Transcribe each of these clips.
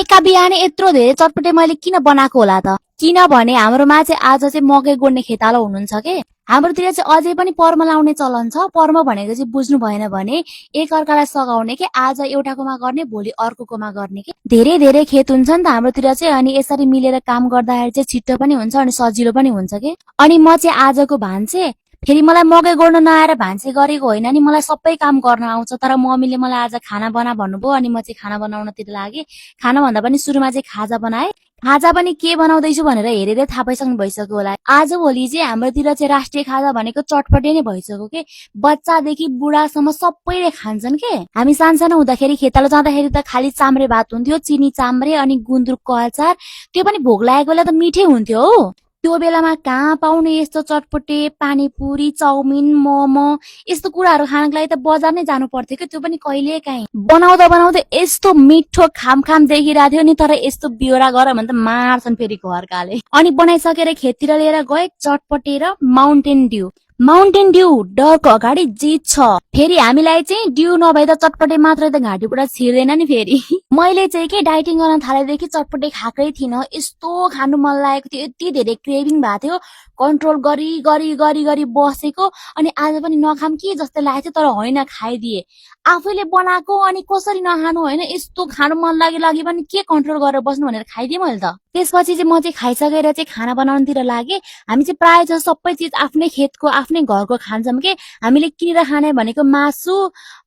बेलुका बिहानै यत्रो धेरै चटपटे मैले किन बनाएको होला त? किनभने हाम्रोमा चाहिँ आज चाहिँ मकै गोड्ने खेतालो हुनुहुन्छ के। हाम्रोतिर चाहिँ अझै पनि पर्म लाउने चलन छ। पर्म भनेको चाहिँ बुझ्नु भएन भने एकअर्कालाई सघाउने के, आज एउटाकोमा गर्ने भोलि अर्कोकोमा गर्ने के। धेरै धेरै खेत हुन्छ नि त हाम्रोतिर चाहिँ, अनि यसरी मिलेर काम गर्दाखेरि चाहिँ छिट्टो पनि हुन्छ अनि सजिलो पनि हुन्छ के। अनि म चाहिँ आजको भान्से, फेरि मलाई मकै गोड्न नआएर भान्से गरेको होइन नि, मलाई सबै काम गर्न आउँछ। तर मम्मीले मलाई आज खाना बना भन्नुभयो अनि म चाहिँ खाना बनाउनतिर लागेँ। खाना भन्दा पनि सुरुमा चाहिँ खाजा बनाएँ। खाजा पनि के बनाउँदैछु भनेर हेरेर थाहा पाइसक्नु भइसक्यो होला। आजभोलि चाहिँ हाम्रोतिर चाहिँ राष्ट्रिय खाजा भनेको चटपटे नै भइसक्यो के। बच्चादेखि बुढासम्म सबैले खान्छन् के। हामी सानसानो हुँदाखेरि खेतालो जाँदाखेरि त खालि चाम्रे भात हुन्थ्यो, चिनी चाम्रे अनि गुन्द्रुकको अचार। त्यो पनि भोक लागेको बेला त मिठै हुन्थ्यो हो। त्यो बेलामा कहाँ पाउने यस्तो चटपटे, पानीपुरी, चाउमिन, मोमो यस्तो कुराहरू खानको लागि त बजार नै जानु पर्थ्यो कि। त्यो पनि कहिले काहीँ बनाउँदा बनाउँदै यस्तो मिठो खाम देखिरहेको थियो नि। तर यस्तो बिहोरा गर भने त मार्छन् फेरि घरकाले। अनि बनाइसकेर खेततिर लिएर गए चटपटे र माउन्टेन ड्यू। माउन्टेन ड्यू डरको अगाडि जित छ। फेरि हामीलाई चाहिँ ड्यू नभए त चटपटे मात्रै त घाँटीबाट छिर्दैन नि फेरि। मैले चाहिँ के डाइटिङ गर्न थालेदेखि चटपटे खाएकै थिइनँ। यस्तो खानु मन लागेको थियो, यति धेरै क्रेभिङ भएको थियो। कन्ट्रोल गरी गरी गरी गरी बसेको, अनि आज पनि नखाम कि जस्तै लागेको थियो, तर होइन खाइदिए। आफैले बनाएको अनि कसरी नखानु होइन, यस्तो खानु मन लागि पनि के कन्ट्रोल गरेर बस्नु भनेर खाइदिएँ मैले त। त्यसपछि चाहिँ म चाहिँ खाइसकेर चाहिँ खाना बनाउनुतिर लागेँ। हामी चाहिँ प्रायः जस्तो सबै चिज आफ्नै खेतको आफ्नै घरको खान्छौँ के। हामीले किनेर खाने भनेको मासु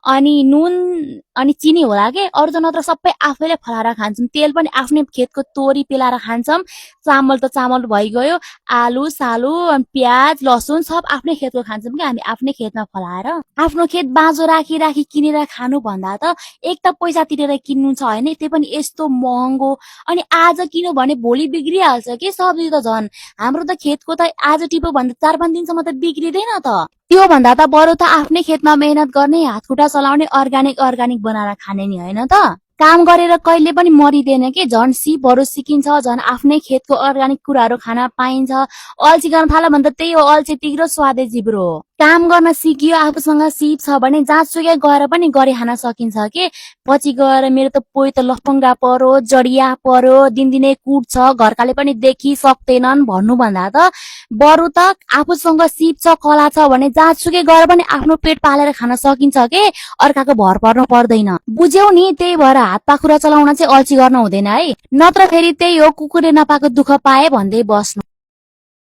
अनि नुन अनि चिनी होला के। अरू त नत्र सबै आफैले फलाएर खान्छौँ। तेल पनि आफ्नै खेतको तोरी पेलाएर खान्छौँ। चामल त चामल भइगयो, आलु सालु प्याज लसुन सब आफ्नै खेतको खान्छौँ कि हामी आफ्नै खेतमा फलाएर। आफ्नो खेत बाँझो राखी राखी किनेर खानु भन्दा त एक त पैसा तिरेर किन्नु छ होइन, त्यो पनि यस्तो महँगो। अनि आज किन्यो भने भोलि बिग्रिहाल्छ कि सब्जी त झन्। हाम्रो त खेतको त आज टिप्यो भन्दा 4-5 दिनसम्म त बिग्रिँदैन त। त्यो भन्दा त बरु त आफ्नै खेतमा मेहनत गर्ने, हातखुट्टा चलाउने, अर्ग्यानिक बनाएर खाने नि होइन त। काम गरेर कहिले पनि मरिँदैन कि। झन् सिपहरू सिकिन्छ, झन् आफ्नै खेतको अर्ग्यानिक कुराहरू खान पाइन्छ। अल्छी गर्न थाल्यो भने त त्यही हो, अल्छी तिग्रो स्वादे जिब्रो हो। काम गर्न सिकियो, आफूसँग सिप छ भने जहाँसुकै गएर पनि गरी खान सकिन्छ के। पछि गएर मेरो त पोइ त लफङ्गा पर्यो, जडिया पर्यो, दिनदिनै कुट्छ, घरकाले पनि देखि सक्दैनन् भन्नुभन्दा त बरु त आफूसँग सिप छ, कला छ भने जहाँसुकै गएर पनि आफ्नो पेट पालेर खान सकिन्छ के। अर्काको भर पर्नु पर्दैन। बुझ्यौ नि, त्यही भएर हात पाखुरा चलाउन चाहिँ अल्छी गर्न हुँदैन है। नत्र फेरि त्यही हो, कुकुरले नपाएको दुःख पाए भन्दै बस्नु।